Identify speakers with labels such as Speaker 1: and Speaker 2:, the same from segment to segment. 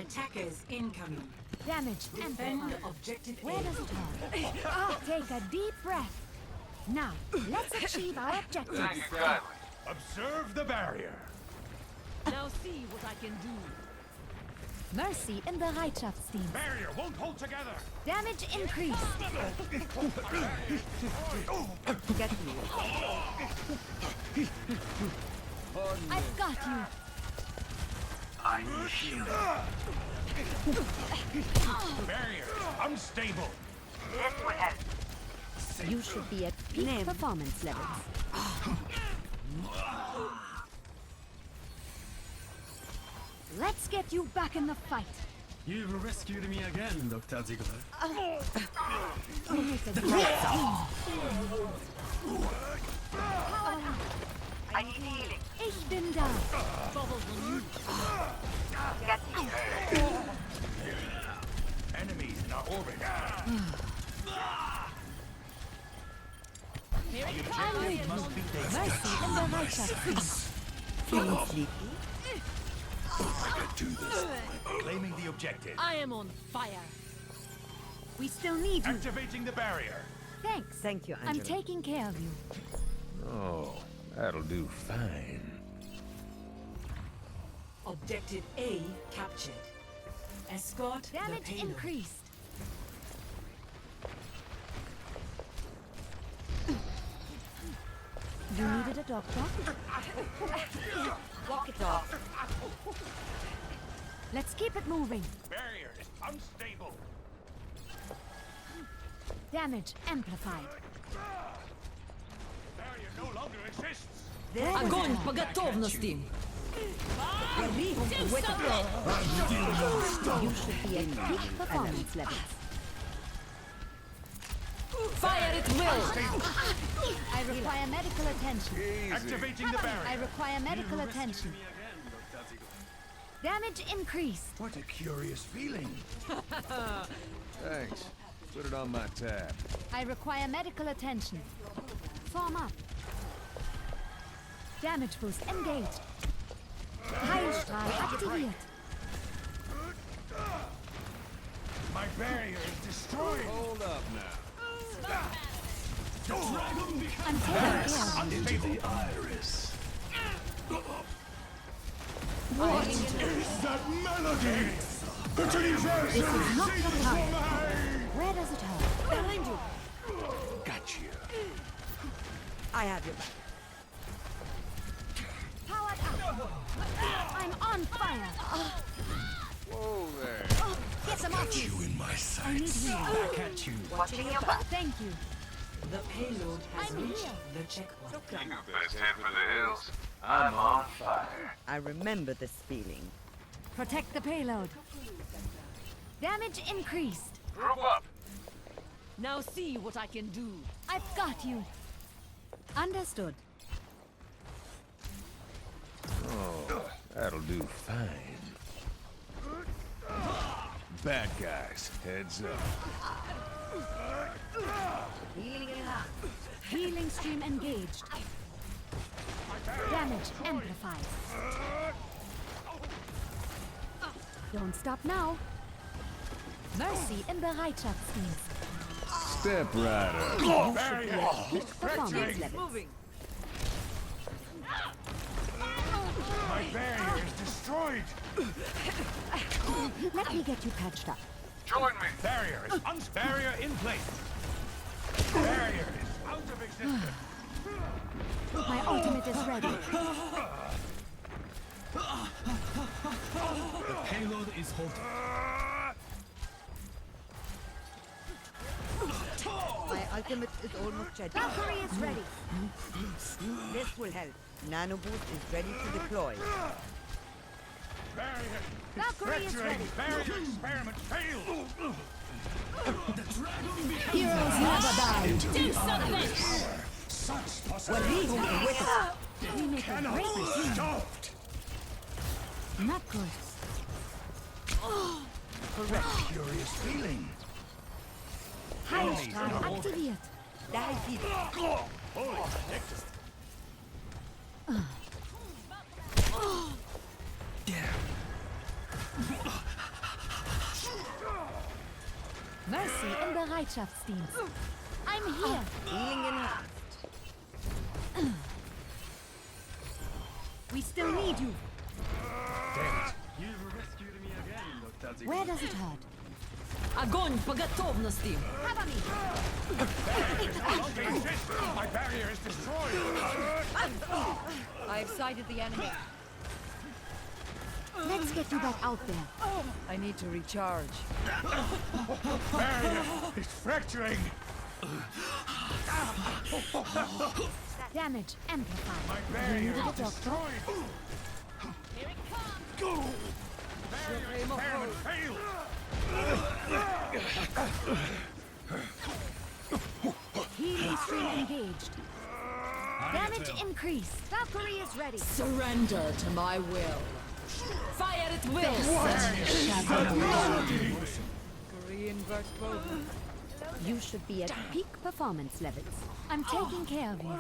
Speaker 1: Attackers incoming.
Speaker 2: Damage and
Speaker 1: Defend objective
Speaker 2: Where
Speaker 1: A.
Speaker 2: does it hurt? Take a deep breath. Now, let's achieve our objectives.
Speaker 3: Thank you kindly.
Speaker 4: Observe the barrier.
Speaker 5: Now see what I can do.
Speaker 2: Mercy in Bereitschaftsdienst.
Speaker 4: Barrier won't hold together.
Speaker 2: Damage increased. Get me. I've got you.
Speaker 3: I need shield.
Speaker 4: Barrier unstable.
Speaker 3: This will help.
Speaker 2: You should be at peak performance levels. Let's get you back in the fight.
Speaker 6: You've rescued me again, Dr. Ziegler.
Speaker 2: You make a great team.
Speaker 3: I need healing.
Speaker 2: Ich bin da.
Speaker 3: Get
Speaker 4: Enemies in our orbit.
Speaker 2: I'm with you.
Speaker 4: Must be taken.
Speaker 2: Mercy in Bereitschaftsdienst.
Speaker 7: Feeling sleepy?
Speaker 4: Do this. Claiming the objective.
Speaker 5: I am on fire.
Speaker 2: We still need you.
Speaker 4: Activating the barrier.
Speaker 2: Thanks.
Speaker 7: Thank you,
Speaker 2: I'm
Speaker 7: Angela.
Speaker 2: taking care of you.
Speaker 8: Oh, that'll do fine.
Speaker 1: Objective A captured. Escort the
Speaker 2: Damage
Speaker 1: payload.
Speaker 2: increased. You needed a doctor?
Speaker 7: Walk it off.
Speaker 2: Let's keep it moving.
Speaker 4: Barrier is unstable.
Speaker 2: Damage amplified.
Speaker 4: Barrier no longer exists.
Speaker 5: Огонь по готовности.
Speaker 2: You should be at peak performance levels.
Speaker 5: Fire at will.
Speaker 2: I require medical attention.
Speaker 4: Activating the
Speaker 2: I
Speaker 4: barrier.
Speaker 2: require medical attention.
Speaker 6: Me again, Dr. Ziegler.
Speaker 2: Damage increased.
Speaker 4: What a curious feeling.
Speaker 8: Thanks. Put it on my tab.
Speaker 2: I require medical attention. Form up. Damage boost engaged. Heilstrahl aktiviert.
Speaker 4: My barrier is destroyed.
Speaker 8: Hold up now.
Speaker 2: I'm taking care.
Speaker 4: Unstable.
Speaker 8: Iris.
Speaker 4: What is that melody? The universe
Speaker 2: This is not your time. Where does it hurt?
Speaker 5: Behind you.
Speaker 8: Got you.
Speaker 7: I have your back.
Speaker 2: Powered up. I'm on fire.
Speaker 8: Whoa there.
Speaker 2: Get them off you.
Speaker 4: in my
Speaker 2: I need
Speaker 4: sights.
Speaker 2: healing.
Speaker 4: Back at you.
Speaker 3: watching your back.
Speaker 2: Thank you.
Speaker 1: The payload has
Speaker 2: I'm
Speaker 1: reached
Speaker 2: here.
Speaker 1: the checkpoint.
Speaker 3: You best head for the hills. I'm on fire.
Speaker 7: I remember this feeling.
Speaker 2: Protect the payload. Damage increased.
Speaker 3: Group up.
Speaker 5: Now see what I can do.
Speaker 2: I've got you. Understood.
Speaker 8: Oh, that'll do fine. Bad guys, heads up.
Speaker 2: Healing stream engaged. Damage amplified. Don't stop now. Mercy in Bereitschaftsdienst.
Speaker 8: Step rider.
Speaker 2: Peak performance levels.
Speaker 5: Moving.
Speaker 4: My barrier is destroyed.
Speaker 2: Let me get you patched up.
Speaker 3: Join me.
Speaker 4: Barrier is barrier in place. Barrier is out of existence.
Speaker 2: My ultimate is ready.
Speaker 6: The payload is halted.
Speaker 7: My ultimate is almost ready.
Speaker 2: Valkyrie is ready.
Speaker 7: This will help. Nano boost is ready to deploy.
Speaker 4: Barrier
Speaker 2: Valkyrie is ready.
Speaker 4: Barrier experiment failed.
Speaker 2: Heroes never die.
Speaker 5: Do something.
Speaker 4: Such possibilities
Speaker 2: We make a
Speaker 4: cannot
Speaker 2: great
Speaker 4: be
Speaker 2: team.
Speaker 4: stopped.
Speaker 2: Not good.
Speaker 4: Correct. Curious feeling.
Speaker 2: Heilstrahl aktiviert.
Speaker 7: Da ist sie.
Speaker 4: Holy protected.
Speaker 2: Mercy im Bereitschaftsdienst. I'm here.
Speaker 7: Healing enhanced.
Speaker 2: We still need you.
Speaker 6: You've rescued me again, Dr. Ziegler.
Speaker 2: Where does it hurt?
Speaker 5: Огонь по готовности!
Speaker 2: Cover me.
Speaker 4: Okay, shit! My barrier is destroyed!
Speaker 5: I've sighted the enemy.
Speaker 2: Let's get you back out there.
Speaker 5: I need to recharge.
Speaker 4: Barrier is fracturing!
Speaker 2: Damage amplified.
Speaker 4: My
Speaker 2: You
Speaker 4: barrier
Speaker 2: needed a
Speaker 4: is
Speaker 2: doctor?
Speaker 4: destroyed!
Speaker 5: Here it comes!
Speaker 4: Barrier experiment failed!
Speaker 2: Healing stream engaged. Damage increased. Valkyrie is ready.
Speaker 5: Surrender to my will. Fire at will! Reinvert both.
Speaker 2: You should be at peak performance levels. I'm taking care of you.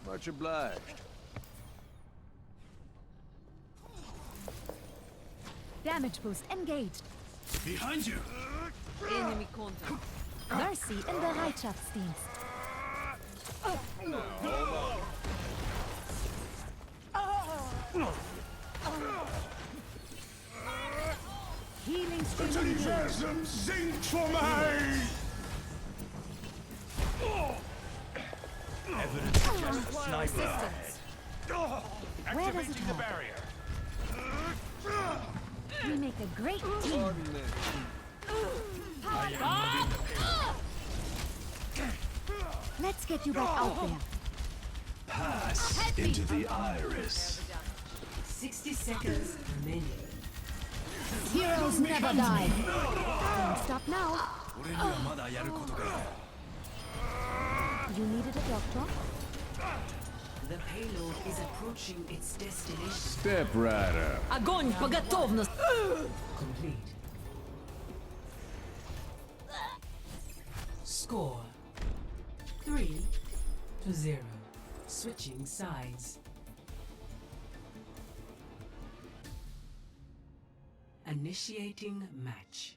Speaker 8: Much obliged.
Speaker 2: Damage boost engaged.
Speaker 6: Behind you!
Speaker 5: Enemy contact.
Speaker 2: Mercy im Bereitschaftsdienst. Healing stream engaged.
Speaker 4: Sinkt for me!
Speaker 6: Evidence suggests
Speaker 5: Require
Speaker 6: sniper.
Speaker 5: assistance.
Speaker 4: Activating the
Speaker 2: hurt?
Speaker 4: barrier.
Speaker 2: We make a great team. Let's get you back out there.
Speaker 6: Pass into the iris.
Speaker 1: 60 seconds remaining.
Speaker 2: Heroes never die. Don't stop now.
Speaker 6: 俺にはまだやることがある。
Speaker 2: You needed a doctor?
Speaker 1: The payload is approaching its destination.
Speaker 8: Step rider.
Speaker 5: Огонь по готовности!
Speaker 1: Complete. Score 3-0. Switching sides. Initiating match.